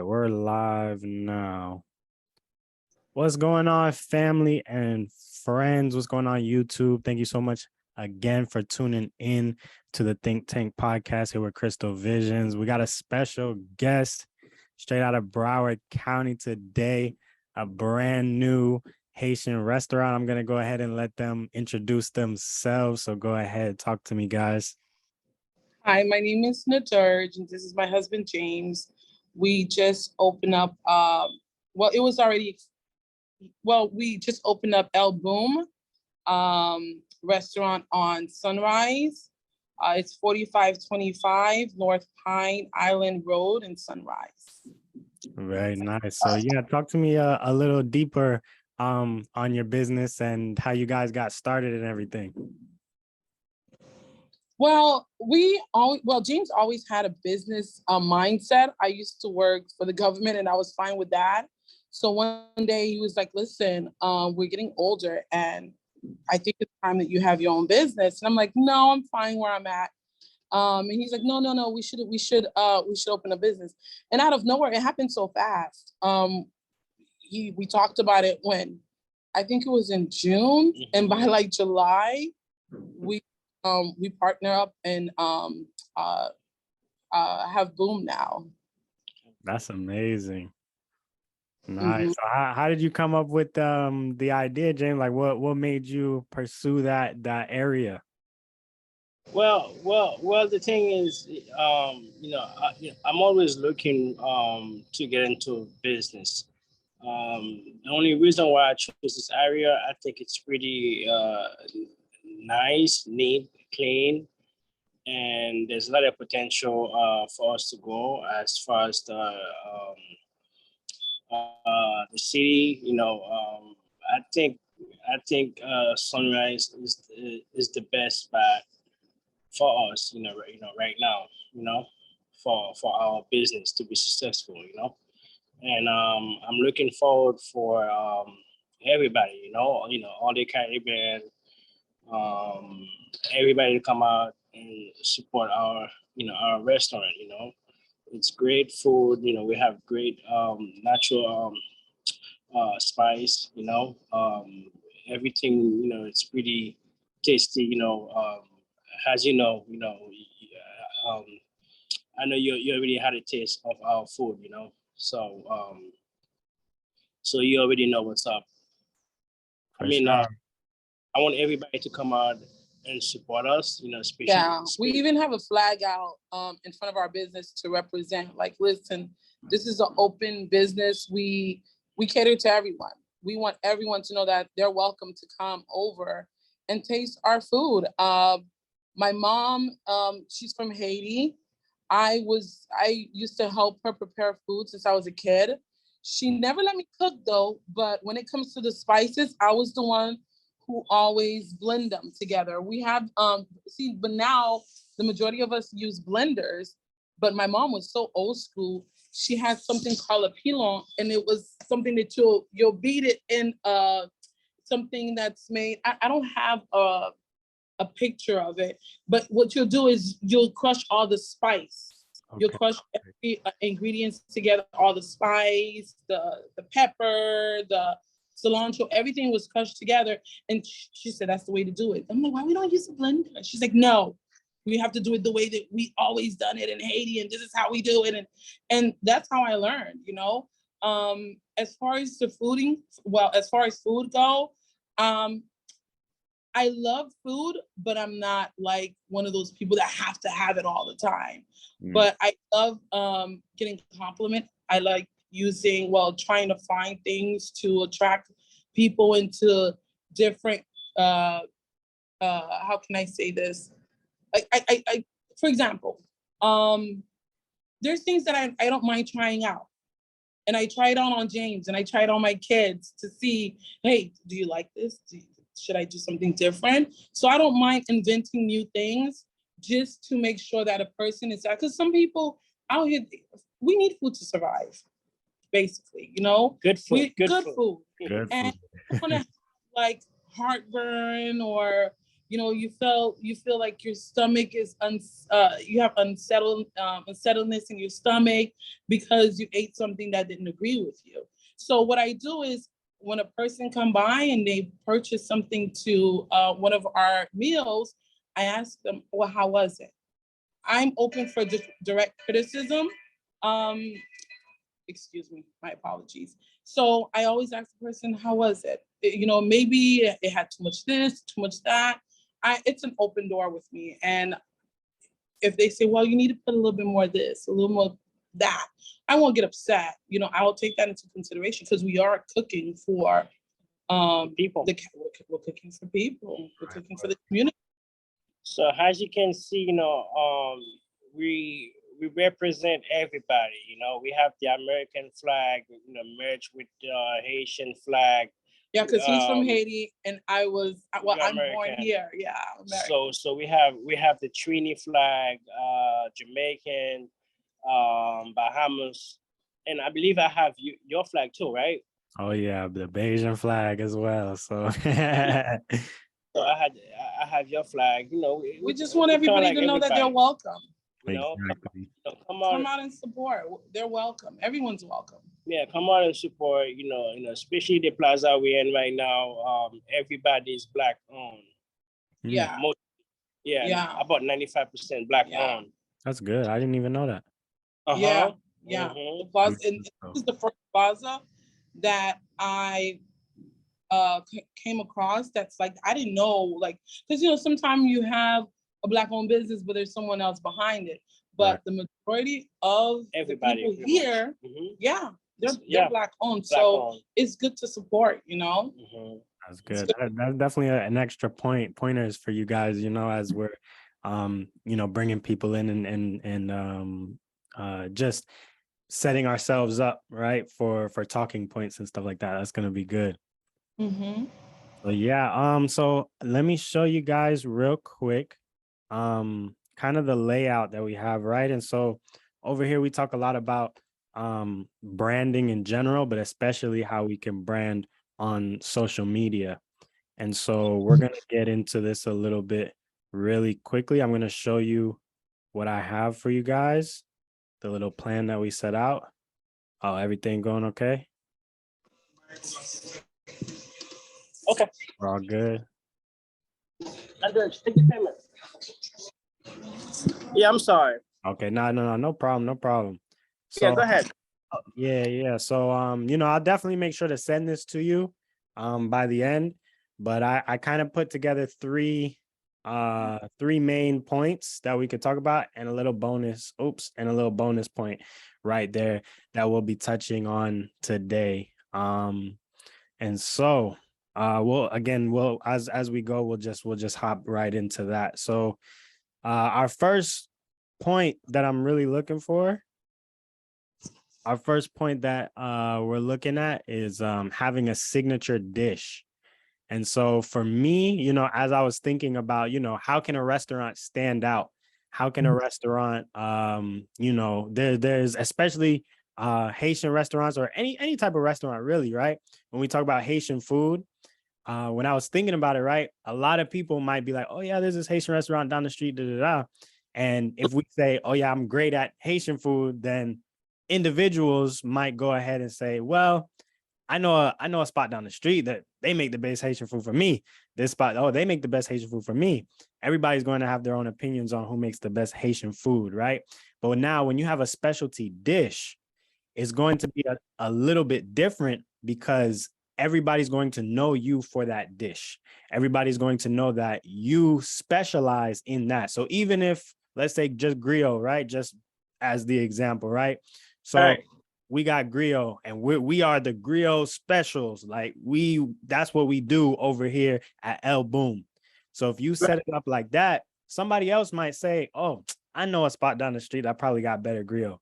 We're live now. What's going on, family and friends? What's going on, YouTube? Thank you so much again for tuning in to the Think Tank podcast here with Crystal Visions. We got a special guest straight out of Broward County today, a brand new Haitian restaurant. I'm going to go ahead and let them introduce themselves. So go ahead, talk to me, guys. Hi, my name is Nadurj, and this is my husband, James. We just opened up, we just opened up El Boom restaurant on Sunrise. It's 4525 North Pine Island Road in Sunrise. Very nice. So yeah, talk to me a little deeper on your business and how you guys got started and everything. James always had a business mindset. I used to work for the government and I was fine with that. So one day he was like, listen, we're getting older and I think it's time that you have your own business. And I'm like, no, I'm fine where I'm at. And he's like, no, we should open a business. And out of nowhere, it happened so fast. We talked about it when I think it was in June, and by like July, we partner up and have Boom now. That's amazing. Nice. So how did you come up with the idea, James? Like what made you pursue that area? Well. The thing is, I'm always looking to get into business. The only reason why I chose this area, I think it's pretty nice, neat, clean, and there's a lot of potential for us to go as far as the city. I think Sunrise is the best spot for us. Right now. For our business to be successful. And I'm looking forward for everybody. All the Caribbean, everybody to come out and support our restaurant. It's great food. We have great natural spice. Everything. It's pretty tasty. As um, I know you already had a taste of our food. So you already know what's up. For sure. I want everybody to come out and support us, especially. Yeah, we even have a flag out in front of our business to represent, like, listen, this is an open business. We cater to everyone. We want everyone to know that they're welcome to come over and taste our food. My mom, she's from Haiti. I used to help her prepare food since I was a kid. She never let me cook though, but when it comes to the spices, I was the one who always blend them together. We have, but now the majority of us use blenders, but my mom was so old school. She had something called a pilon, and it was something that you'll beat it in something that's made, I don't have a picture of it, but what you'll do is you'll crush all the spice. Okay. You'll crush every ingredients together, all the spice, the pepper, the cilantro, everything was crushed together. And she said, that's the way to do it. I'm like, why we don't use a blender? She's like, no, we have to do it the way that we always done it in Haiti. And this is how we do it. And that's how I learned, as far as food go, I love food, but I'm not like one of those people that have to have it all the time. But I love getting compliment. I like trying to find things to attract people into different, how can I say this? I for example, there's things that I don't mind trying out. And I try it on James, and I try it on my kids to see, hey, do you like this? Should I do something different? So I don't mind inventing new things just to make sure that a person is because some people out here, we need food to survive, basically, Good food. Good food. And I want to like heartburn or you feel like your stomach is you have unsettledness in your stomach because you ate something that didn't agree with you. So what I do is when a person come by and they purchase something to one of our meals, I ask them, well, how was it? I'm open for direct criticism. Um, excuse me, my apologies. So I always ask the person, how was it? Maybe it had too much this, too much that. It's an open door with me. And if they say, well, you need to put a little bit more of this, a little more that, I won't get upset. I will take that into consideration because we are cooking for People. We're cooking for people. We're cooking for the community. So as you can see, we represent everybody. We have the American flag, merged with the Haitian flag. Yeah, because he's from Haiti, and I'm born here. Yeah, American. So we have the Trini flag, Jamaican, Bahamas, and I believe I have your flag too, right? Oh yeah, the Bayesian flag as well. So. So I have your flag. We just want everybody to know that they're welcome. Exactly. Come out and support. They're welcome. Everyone's welcome. Yeah, come out and support. Especially the plaza we're in right now. Everybody is Black owned. Yeah. About 95% Black owned. That's good. I didn't even know that. Yeah. The plaza, and this is the first plaza that I came across that's like, I didn't know, because sometimes you have a Black owned business, but there's someone else behind it. But the majority of everybody the people here, they're Black owned. So it's good to support, That's good. That's definitely an extra pointers for you guys, as we're bringing people in and just setting ourselves up right for talking points and stuff like that. That's gonna be good. So yeah, so let me show you guys real quick kind of the layout that we have, right? And so over here we talk a lot about branding in general, but especially how we can brand on social media. And so we're going to get into this a little bit really quickly. I'm going to show you what I have for you guys, the little plan that we set out. Oh, everything going okay? Okay. We're all good. I'm good. Take your payment. Yeah, I'm sorry. Okay, no problem. So, yeah, go ahead. Yeah. So, I'll definitely make sure to send this to you by the end, but I kind of put together three main points that we could talk about and a little bonus point right there that we'll be touching on today. And so we'll as we go, we'll just hop right into that. So our first point that I'm really looking for, our first point that we're looking at is having a signature dish. And so for me, as I was thinking about, how can a restaurant stand out? How can a restaurant, there's especially Haitian restaurants or any type of restaurant really, right? When we talk about Haitian food, when I was thinking about it, right, a lot of people might be like, oh yeah, there's this Haitian restaurant down the street, And if we say, oh yeah, I'm great at Haitian food, then individuals might go ahead and say, well, I know a spot down the street that they make the best Haitian food for me. This spot, oh, they make the best Haitian food for me. Everybody's going to have their own opinions on who makes the best Haitian food, right? But now when you have a specialty dish, it's going to be a little bit different because everybody's going to know you for that dish. Everybody's going to know that you specialize in that. So even if, let's say just griot, right? Just as the example, right? So we got griot and we are the griot specials. Like that's what we do over here at El Boom. So if you set it up like that, somebody else might say, oh, I know a spot down the street that probably got better griot.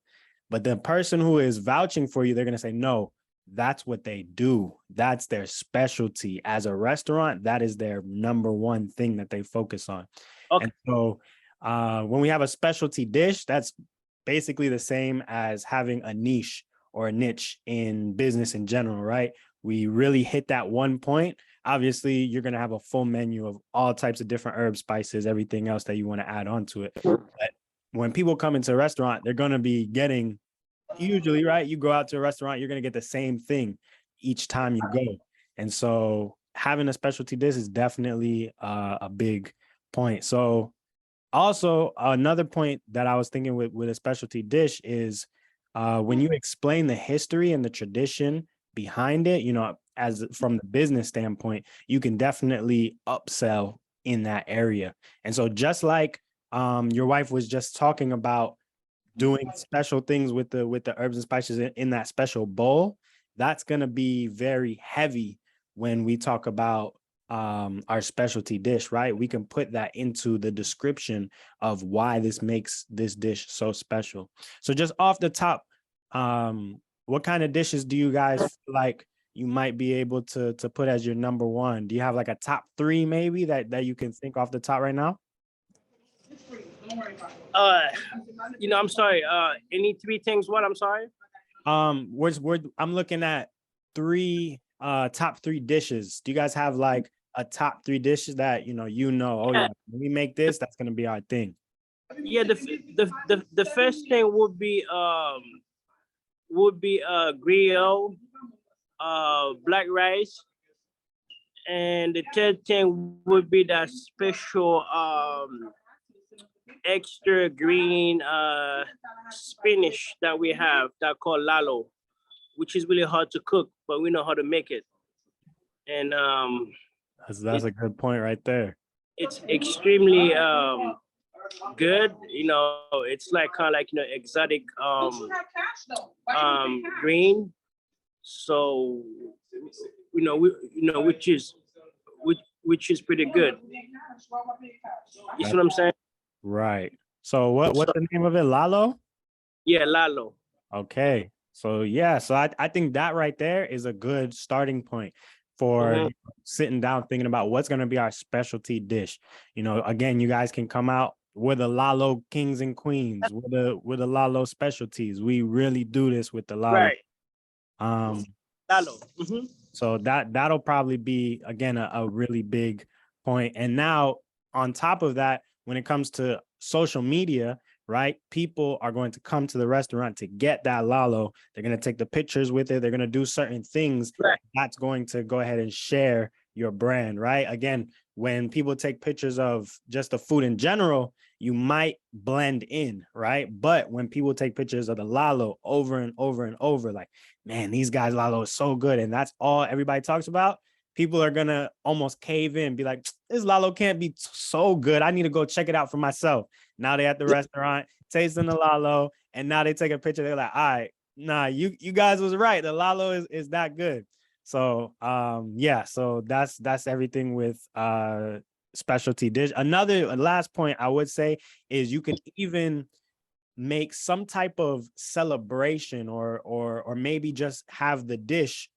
But the person who is vouching for you, they're going to say, no, that's what they do. That's their specialty. As a restaurant, that is their number one thing that they focus on. Okay. And so when we have a specialty dish, that's basically the same as having a niche or a niche in business in general, right? We really hit that one point obviously you're going to have a full menu of all types of different herbs, spices, everything else that you want to add on to it. But when people come into a restaurant, they're going to be getting, usually, right, you go out to a restaurant, you're going to get the same thing each time you go. And so having a specialty dish is definitely a big point. So also another point that I was thinking with a specialty dish is when you explain the history and the tradition behind it, you know, as from the business standpoint, you can definitely upsell in that area. And so just like your wife was just talking about doing special things with the herbs and spices in that special bowl, that's going to be very heavy when we talk about our specialty dish, right? We can put that into the description of why this makes this dish so special. So just off the top, what kind of dishes do you guys feel like you might be able to put as your number one? Do you have like a top three maybe that you can think off the top right now? I'm sorry. Any three things? What? I'm sorry. I'm looking at three top three dishes. Do you guys have like a top three dishes that oh yeah, when we make this, that's gonna be our thing? Yeah, the first thing would be grill, black rice, and the third thing would be that special extra green spinach that we have that called lalo, which is really hard to cook, but we know how to make it. And that's a good point right there. It's extremely good. It's like kind of like exotic green. So which is pretty good. You see what I'm saying? Right. So what's the name of it? Lalo? Yeah, lalo. Okay. So yeah, so I think that right there is a good starting point for sitting down thinking about what's going to be our specialty dish. Again, you guys can come out. We're the Lalo kings and queens. We're the Lalo specialties. We really do this with the Lalo. Right. Lalo. So that'll probably be, again, a really big point. And now on top of that, when it comes to social media, right, people are going to come to the restaurant to get that Lalo. They're going to take the pictures with it. They're going to do certain things. Right. That's going to go ahead and share your brand, right? Again, when people take pictures of just the food in general, you might blend in, right? But when people take pictures of the Lalo over and over and over, like, man, these guys' Lalo is so good, and that's all everybody talks about, people are gonna almost cave in, be like, this Lalo can't be so good. I need to go check it out for myself. Now they're at the restaurant, tasting the Lalo, and now they take a picture. They're like, all right, nah, you guys was right. The Lalo is that good. So yeah, so that's everything with specialty dish. Another last point I would say is you can even make some type of celebration or maybe just have the dish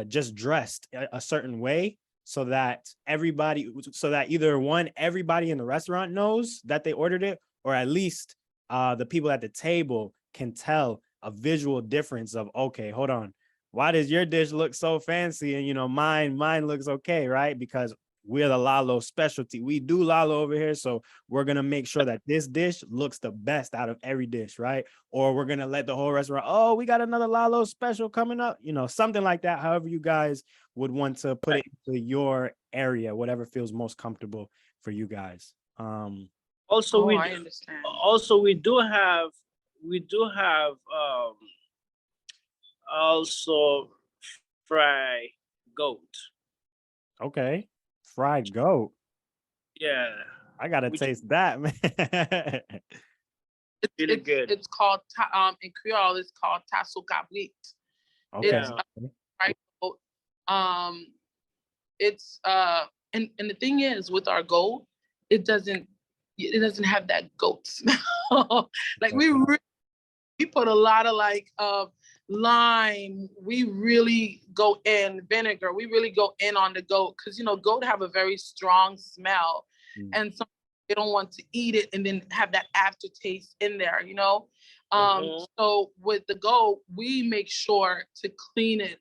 just dressed a certain way so that either one, everybody in the restaurant knows that they ordered it, or at least the people at the table can tell a visual difference of, okay, hold on, why does your dish look so fancy and mine looks okay, right? Because we're the Lalo specialty. We do Lalo over here. So we're going to make sure that this dish looks the best out of every dish, right? Or we're going to let the whole restaurant, oh, we got another Lalo special coming up, something like that. However you guys would want to put it into your area, whatever feels most comfortable for you guys. Also, we do have also fried goat. Okay. Fried goat. Yeah. I gotta taste that, man. It's really good. It's called in Creole, it's called tasso cabrit. Okay. It's fried goat. It's and the thing is with our goat, it doesn't have that goat smell. Like we put a lot of lime. We really go in vinegar. We really go in on the goat because goat have a very strong smell, and some they don't want to eat it and then have that aftertaste in there. So with the goat, we make sure to clean it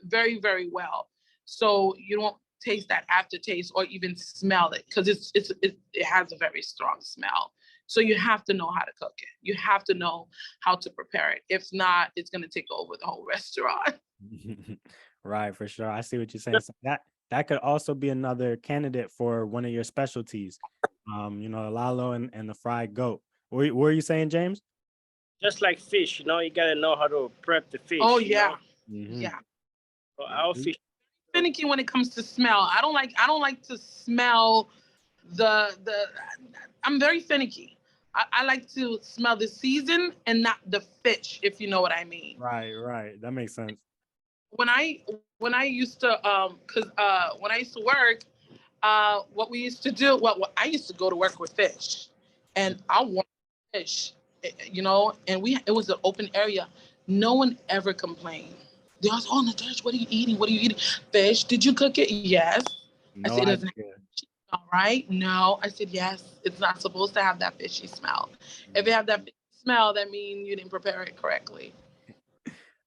very, very well. so you don't taste that aftertaste or even smell it, because it has a very strong smell. So you have to know how to cook it. You have to know how to prepare it. If not, it's gonna take over the whole restaurant. Right, for sure. I see what you're saying. So that could also be another candidate for one of your specialties. The lalo and the fried goat. What were you saying, James? Just like fish, you gotta know how to prep the fish. Oh yeah, Mhm. yeah. So our Mhm. fish. Finicky when it comes to smell. I don't like to smell the. I'm very finicky. I like to smell the season and not the fish, if you know what I mean. Right. That makes sense. When I when I used to cause when I used to work, what we used to do, what I used to go to work with fish, and I want fish, and it was an open area. No one ever complained. They always, oh, Nadesh, what are you eating? What are you eating? Fish. Did you cook it? Yes. I No said, it doesn't idea. have all right. No. I said, yes. It's not supposed to have that fishy smell. If it have that fishy smell, that means you didn't prepare it correctly.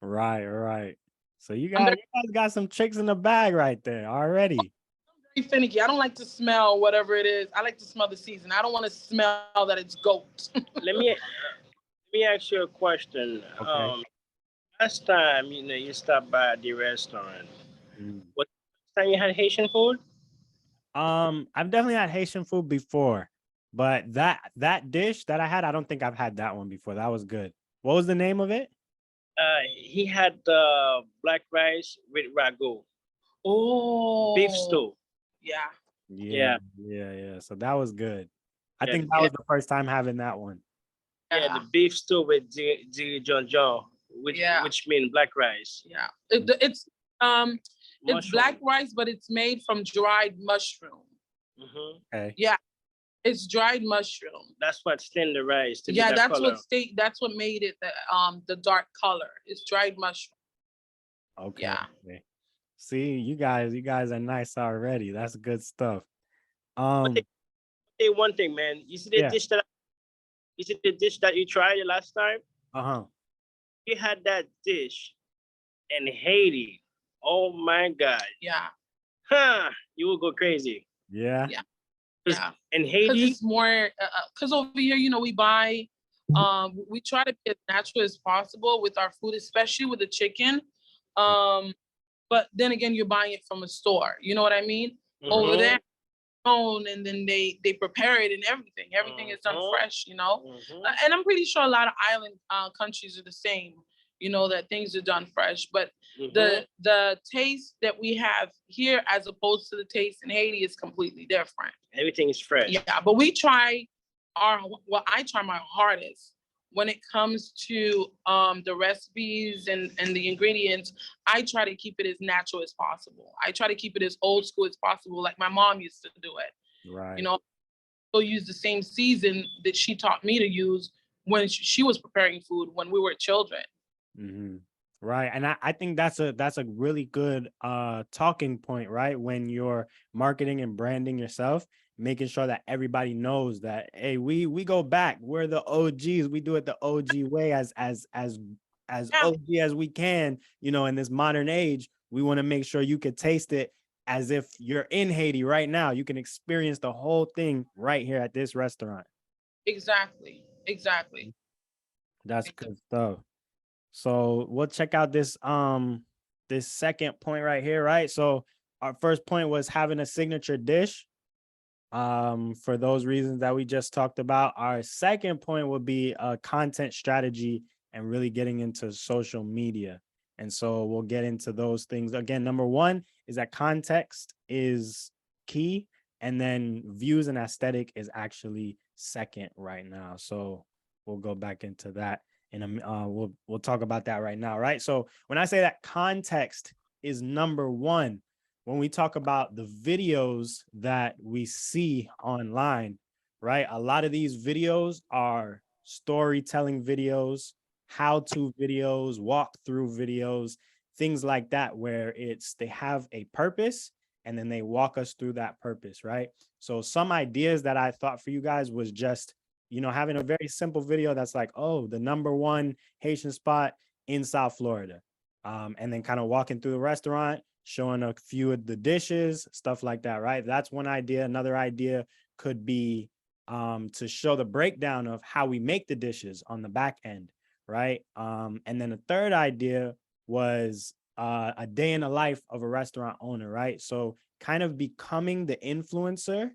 Right. So you I'm guys, you guys got some tricks in the bag right there already. very finicky. I don't like to smell whatever it is. I like to smell the season. I don't want to smell that it's goat. Let me ask you a question. Okay. Last time you stopped by the restaurant, Mm. what time you had Haitian food? I've definitely had Haitian food before, but that dish that I had, I don't think I've had that one before. That was good. What was the name of it? He had black rice with ragu, beef Oh, stew. yeah. Yeah, Yeah, yeah. So that was good. I yeah, think that Yeah. was the first time having that one. yeah. The Yeah. beef stew with John John, which Yeah. which mean black rice, Yeah. It's black mushroom. rice, but it's made from dried mushroom. Hmm. Okay. Yeah, it's dried mushroom. That's what stained the rice to be Yeah, that color. that's what made it the dark color. It's dried mushroom. Okay. Yeah. Okay. See, you guys are nice already. That's good stuff. But Um, say one thing, man. yeah. You see the dish that you tried the last time. Uh-huh. You had that dish in Haiti. Oh my God. Yeah. Huh. You will go crazy. Yeah. Yeah. 'Cause Yeah. in Because Haiti, it's more because over here, we buy we try to be as natural as possible with our food, especially with the chicken. Um, but then again, you're buying it from a store. You know what I mean? Over mhm, there, and then they prepare it and everything. Everything is done mhm, fresh. mhm, And I'm pretty sure a lot of island countries are the same. That things are done fresh, but mhm. the taste that we have here as opposed to the taste in Haiti is completely different. Everything is fresh. Yeah, but we try I try my hardest when it comes to the recipes and the ingredients. I try to keep it as natural as possible. I try to keep it as old school as possible, like my mom used to do it. You Right. know, she'll use the same season that she taught me to use when she was preparing food when we were children. Hmm. Right. And I think that's a really good talking point, right? When you're marketing and branding yourself, making sure that everybody knows that, hey, we go back. We're the OGs. We do it the OG way, as Yeah, OG as we can, in this modern age. We want to make sure you could taste it as if you're in Haiti right now. You can experience the whole thing right here at this restaurant. exactly. That's good stuff. So we'll check out this second point right here, right? So our first point was having a signature dish. For those reasons that we just talked about. Our second point would be a content strategy and really getting into social media. And so we'll get into those things. Again, number one is that context is key, and then views and aesthetic is actually second right now. So we'll go back into that we'll talk about that right now, right? So when I say that context is number one, when we talk about the videos that we see online, right? A lot of these videos are storytelling videos, how-to videos, walkthrough videos, things like that, where they have a purpose and then they walk us through that purpose, right? So some ideas that I thought for you guys was just, having a very simple video that's like, oh, the number one Haitian spot in South Florida. And then kind of walking through the restaurant, showing a few of the dishes, stuff like that, right? That's one idea. Another idea could be to show the breakdown of how we make the dishes on the back end, right? And then the third idea was a day in the life of a restaurant owner, right? So kind of becoming the influencer,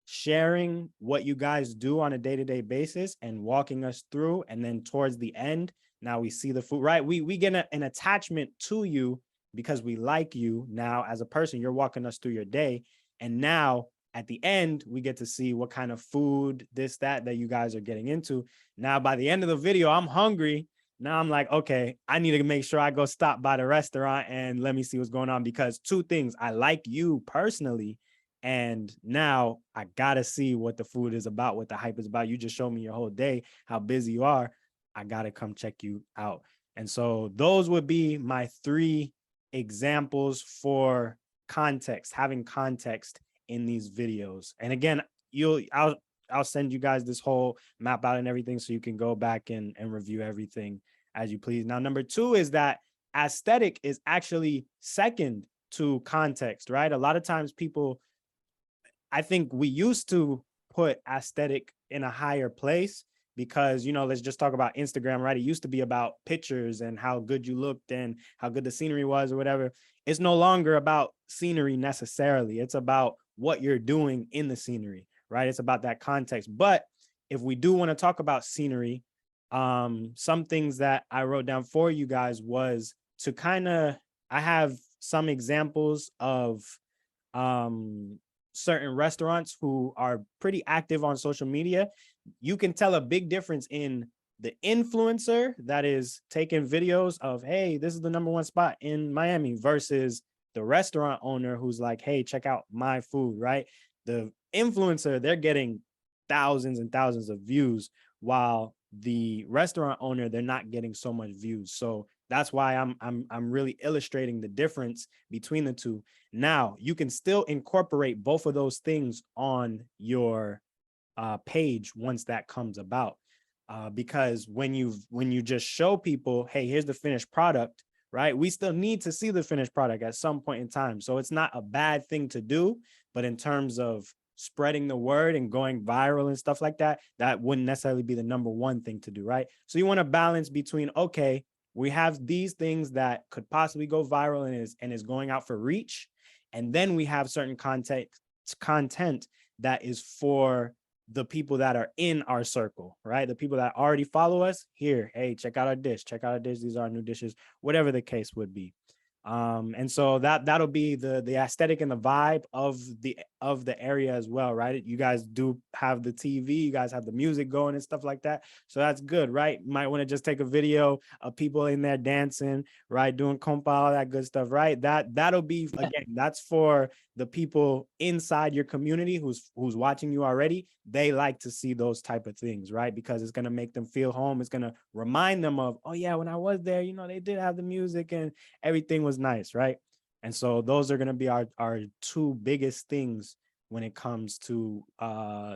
sharing what you guys do on a day-to-day basis and walking us through. And then towards the end, now we see the food, right? We get an attachment to you because we like you now as a person. You're walking us through your day. And now at the end, we get to see what kind of food, this, that you guys are getting into. Now, by the end of the video, I'm hungry. Now I'm like, okay, I need to make sure I go stop by the restaurant and let me see what's going on, because two things: I like you personally, and now I gotta see what the food is about, what the hype is about. You just showed me your whole day, how busy you are. I gotta come check you out. And so those would be my 3 examples for context, having context in these videos. And again, I'll send you guys this whole map out and everything, so you can go back and review everything as you please. Now, number 2 is that aesthetic is actually second to context, right? A lot of times people, I think we used to put aesthetic in a higher place because, you know, let's just talk about Instagram, right? It used to be about pictures and how good you looked and how good the scenery was or whatever. It's no longer about scenery necessarily. It's about what you're doing in the scenery, right? It's about that context. But if we do want to talk about scenery, some things that I wrote down for you guys was to kind of, I have some examples of certain restaurants who are pretty active on social media. You can tell a big difference in the influencer that is taking videos of, hey, this is the #1 spot in Miami, versus the restaurant owner who's like, hey, check out my food, right? The influencer, they're getting thousands and thousands of views, while the restaurant owner, they're not getting so much views. So that's why I'm really illustrating the difference between the two. Now, you can still incorporate both of those things on your page once that comes about, because when you just show people, hey, here's the finished product, right? We still need to see the finished product at some point in time. So it's not a bad thing to do, but in terms of spreading the word and going viral and stuff like that, that wouldn't necessarily be the #1 thing to do, right? So you want to balance between, okay, we have these things that could possibly go viral and is going out for reach, and then we have certain content that is for the people that are in our circle, right? The people that already follow us here. Hey, check out our dish. Check out our dish. These are our new dishes, whatever the case would be. And so that'll be the aesthetic and the vibe of the area as well, right? You guys do have the TV, you guys have the music going and stuff like that, so that's good, right? You might want to just take a video of people in there dancing, right, doing compa, all that good stuff, right? That'll be, again, that's for the people inside your community who's watching you already. They like to see those type of things, right? Because it's going to make them feel home. It's going to remind them of, oh yeah, when I was there, you know, they did have the music and everything was nice, right? And so those are going to be our 2 biggest things when it comes to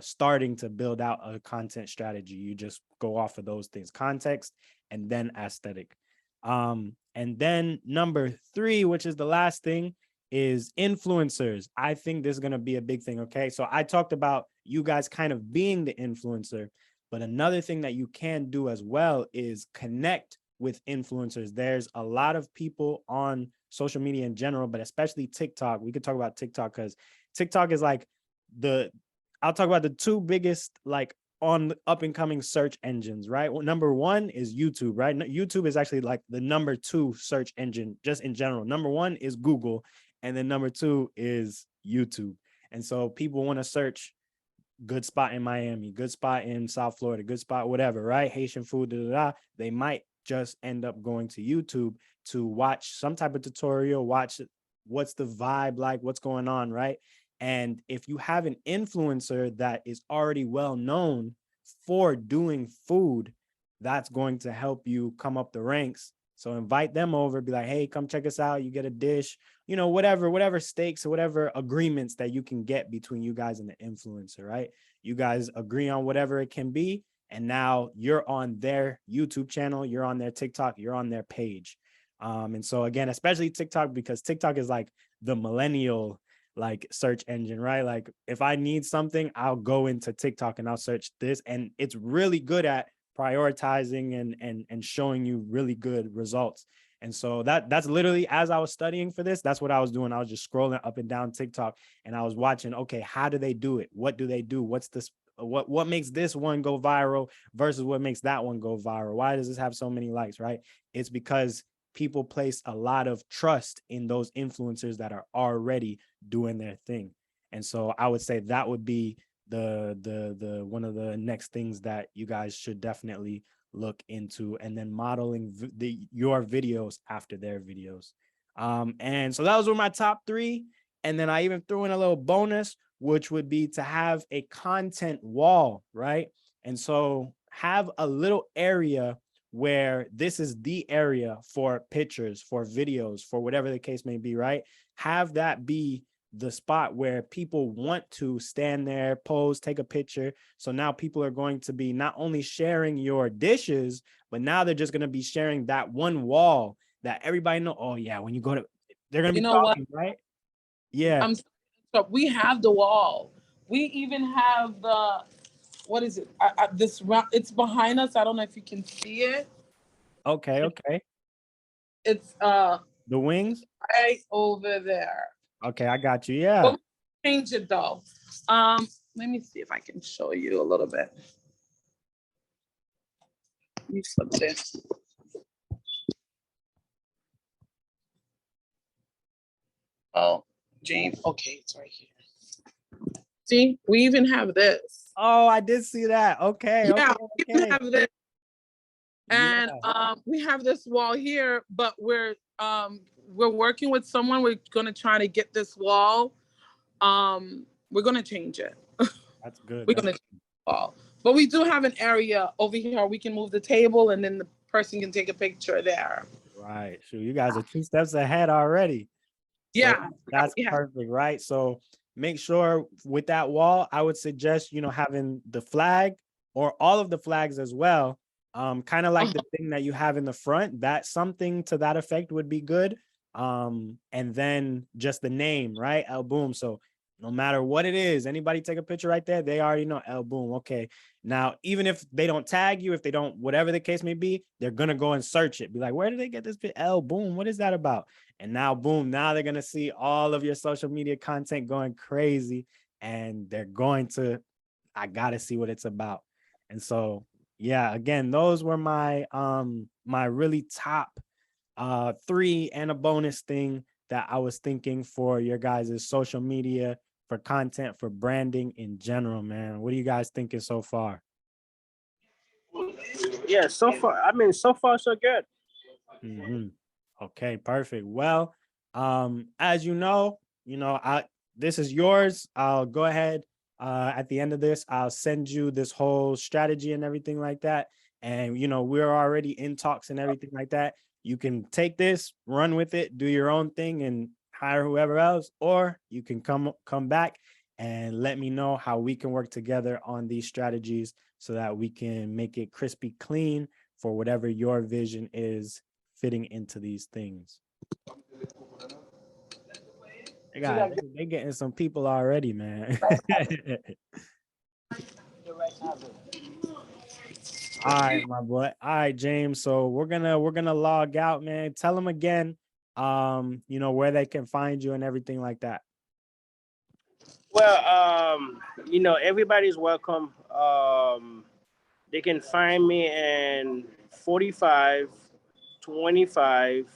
starting to build out a content strategy. You just go off of those things: context and then aesthetic. And then number 3, which is the last thing, is influencers. I think this is going to be a big thing. Okay, so I talked about you guys kind of being the influencer, but another thing that you can do as well is connect with influencers. There's a lot of people on social media in general, but especially TikTok. We could talk about TikTok because TikTok is like I'll talk about the 2 biggest, like, on the up and coming search engines, right? Well, #1 is YouTube, right? YouTube is actually like the #2 search engine just in general. #1 is Google, and then #2 is YouTube. And so people want to search good spot in Miami, good spot in South Florida, good spot, whatever, right? Haitian food, they might just end up going to YouTube to watch some type of tutorial, watch what's the vibe like, what's going on, right? And if you have an influencer that is already well known for doing food, that's going to help you come up the ranks. So invite them over, be like, hey, come check us out. You get a dish, you know, whatever stakes or whatever agreements that you can get between you guys and the influencer, right? You guys agree on whatever it can be. And now you're on their YouTube channel, you're on their TikTok, you're on their page. And so again, especially TikTok, because TikTok is like the millennial like search engine, right? Like if I need something, I'll go into TikTok and I'll search this, and it's really good at prioritizing and showing you really good results. And so that's literally, as I was studying for this, that's what I was doing. I was just scrolling up and down TikTok, and I was watching, okay, how do they do it? What do they do? What's this? What makes this one go viral versus what makes that one go viral? Why does this have so many likes, right? It's because people place a lot of trust in those influencers that are already doing their thing. And so I would say that would be the one of the next things that you guys should definitely look into, and then modeling your videos after their videos. And so those were my top 3. And then I even threw in a little bonus, which would be to have a content wall, right? And so have a little area where this is the area for pictures, for videos, for whatever the case may be, right? Have that be the spot where people want to stand there, pose, take a picture. So now people are going to be not only sharing your dishes, but now they're just going to be sharing that one wall that everybody know. Oh yeah, when you go to, they're going to be talking, right? Yeah. We have the wall. We even have the, what is it? This round, it's behind us. I don't know if you can see it. Okay. It's the wings right over there. Okay, I got you. Yeah. But change it though. Let me see if I can show you a little bit. Let me flip this. Oh, James. Okay, it's right here. See, we even have this. Oh, I did see that. Okay. Yeah, Okay. we even have this. And we have this wall here, but we're working with someone. We're gonna try to get this wall. We're gonna change it. That's good. We're gonna change the wall. But we do have an area over here. We can move the table, and then the person can take a picture there. Right. Sure. You guys are 2 steps ahead already. So yeah, that's perfect, right? So make sure with that wall, I would suggest, having the flag or all of the flags as well. Kind of like the thing that you have in the front, that something to that effect would be good. And then just the name, right? El Boom. So no matter what it is, anybody take a picture right there, they already know El Boom. Okay. Now, even if they don't tag you, if they don't, whatever the case may be, they're going to go and search it. Be like, where did they get this El Boom? What is that about? And now, boom, now they're going to see all of your social media content going crazy, and they're going to, I got to see what it's about. And so, yeah, again, those were my my really top 3 and a bonus thing that I was thinking for your guys' social media, for content, for branding in general, man. What are you guys thinking so far? Yeah, so far, so far so good. Mm-hmm. Okay, perfect. Well, as you know, this is yours. I'll go ahead. At the end of this, I'll send you this whole strategy and everything like that. And we're already in talks and everything like that. You can take this, run with it, do your own thing, and hire whoever else, or you can come back and let me know how we can work together on these strategies so that we can make it crispy clean for whatever your vision is fitting into these things. They getting some people already, man. All right, my boy. All right, James. So we're gonna log out, man. Tell them again, where they can find you and everything like that. Well, everybody's welcome. They can find me in 4525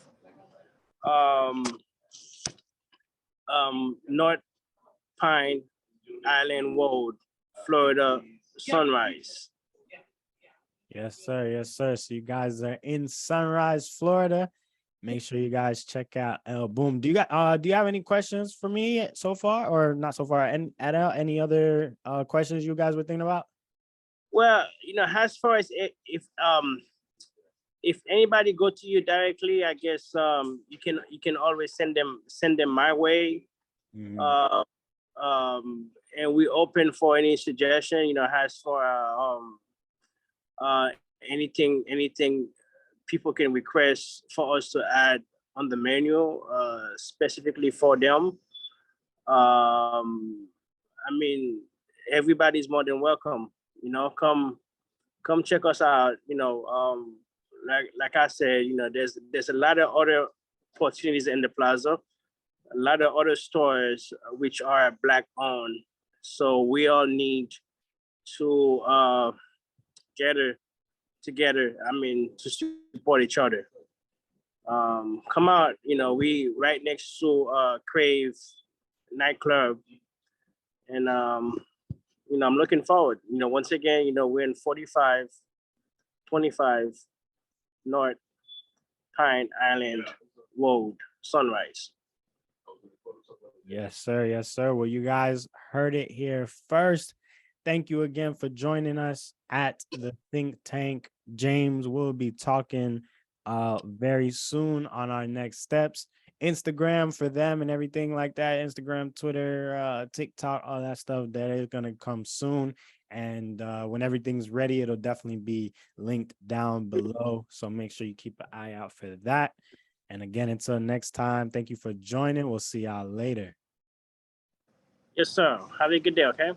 North Pine Island Road, Florida, Sunrise. Yes, sir. Yes, sir. So you guys are in Sunrise, Florida. Make sure you guys check out El Boom. Do you have any questions for me so far, or not so far? And any other questions you guys were thinking about? Well, as far as if anybody go to you directly, I guess you can always send them my way. Mm-hmm. And we open for any suggestion, as for anything people can request for us to add on the menu specifically for them. I mean, everybody's more than welcome. You know, come check us out. You know, like I said, you know, there's a lot of other opportunities in the plaza, a lot of other stores which are Black owned. So we all need to gather together. I mean, to support each other. Come out. You know, we right next to Crave nightclub, and you know, I'm looking forward. You know, once again, you know, we're in 4525 North Pine Island Road, Sunrise. Yes, sir. Yes, sir. Well, you guys heard it here first. Thank you again for joining us at the Think Tank. James will be talking very soon on our next steps. Instagram for them and everything like that. Instagram, Twitter, TikTok, all that stuff that is gonna come soon. And when everything's ready, it'll definitely be linked down below. So make sure you keep an eye out for that. And again, until next time, thank you for joining. We'll see y'all later. Yes, sir. Have a good day, okay?